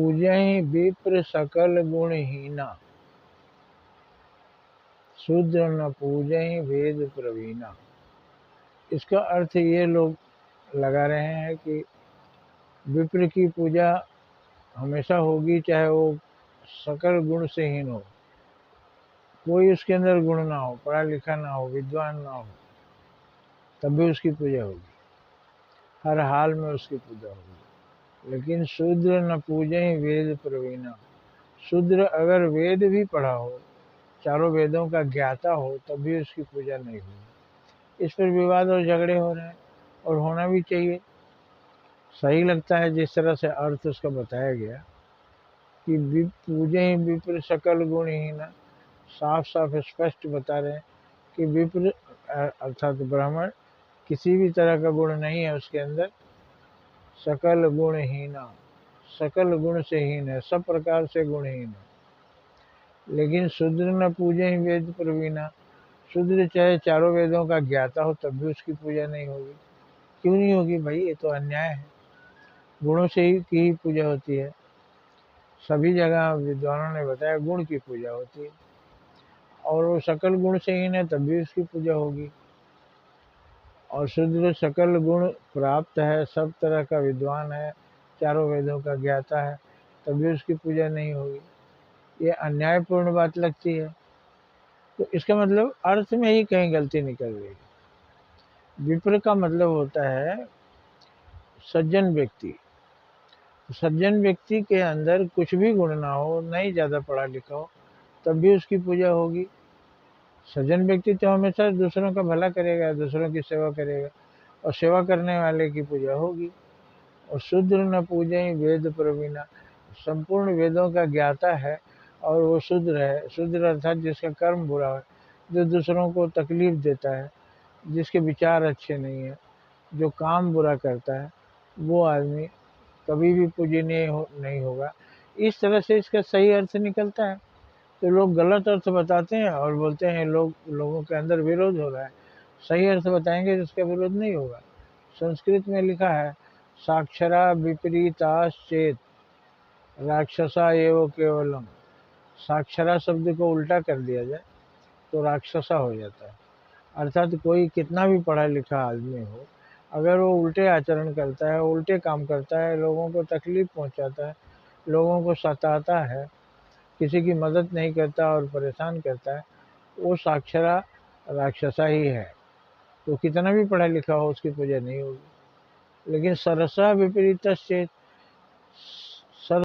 पूजहि विप्र सकल गुणहीना, शूद्र न पूजहि वेद प्रवीणा। इसका अर्थ ये लोग लगा रहे हैं कि विप्र की पूजा हमेशा होगी, चाहे वो सकल गुण से हीन हो, कोई उसके अंदर गुण ना हो, पढ़ा लिखा ना हो, विद्वान ना हो, तब भी उसकी पूजा होगी, हर हाल में उसकी पूजा होगी। लेकिन शूद्र न पूजे वेद प्रवीणा, शूद्र अगर वेद भी पढ़ा हो, चारों वेदों का ज्ञाता हो, तब भी उसकी पूजा नहीं होगी। इस पर विवाद और झगड़े हो रहे हैं, और होना भी चाहिए। सही लगता है जिस तरह से अर्थ उसका बताया गया कि पूजे विप्र सकल गुणहीन, साफ साफ स्पष्ट बता रहे हैं कि विप्र अर्थात ब्राह्मण किसी भी तरह का गुण नहीं है उसके अंदर, सकल गुणहीना, सकल गुण से हीन है, सब प्रकार से गुणहीन है। लेकिन शूद्र न पूजे ही वेद प्रवीणा, शूद्र चाहे चारों वेदों का ज्ञाता हो, तब भी उसकी पूजा नहीं होगी। क्यों नहीं होगी भाई, ये तो अन्याय है। गुणों से ही की ही पूजा होती है। सभी जगह विद्वानों ने बताया गुण की पूजा होती है, और वो सकल गुण से हीन है, तब भी उसकी पूजा होगी। और शूद्र सकल गुण प्राप्त है, सब तरह का विद्वान है, चारों वेदों का ज्ञाता है, तभी उसकी पूजा नहीं होगी। ये अन्यायपूर्ण बात लगती है। तो इसका मतलब अर्थ में ही कहीं गलती निकल रही है। विप्र का मतलब होता है सज्जन व्यक्ति। सज्जन व्यक्ति के अंदर कुछ भी गुण ना हो, नहीं ज़्यादा पढ़ा लिखा हो, तब भी उसकी पूजा होगी। सज्जन व्यक्ति तो हमेशा दूसरों का भला करेगा, दूसरों की सेवा करेगा, और सेवा करने वाले की पूजा होगी। और शूद्र न पूजे वेद प्रवीणा, संपूर्ण वेदों का ज्ञाता है और वो शूद्र है। शूद्र अर्थात जिसका कर्म बुरा है, जो दूसरों को तकलीफ देता है, जिसके विचार अच्छे नहीं है, जो काम बुरा करता है, वो आदमी कभी भी पूजनीय नहीं होगा। इस तरह से इसका सही अर्थ निकलता है। तो लोग गलत अर्थ बताते हैं और बोलते हैं लोगों के अंदर विरोध हो रहा है। सही अर्थ बताएंगे तो उसका विरोध नहीं होगा। संस्कृत में लिखा है, साक्षरा विपरीताश्चेत राक्षसा एव केवलम। साक्षरा शब्द को उल्टा कर दिया जाए तो राक्षसा हो जाता है। अर्थात कोई कितना भी पढ़ा लिखा आदमी हो, अगर वो उल्टे आचरण करता है, उल्टे काम करता है, लोगों को तकलीफ पहुंचाता है, लोगों को सताता है, किसी की मदद नहीं करता और परेशान करता है, वो साक्षरा राक्षसा ही है। तो कितना भी पढ़ा लिखा हो, उसकी पूजा नहीं होगी। लेकिन सरसा विपरीत चेत,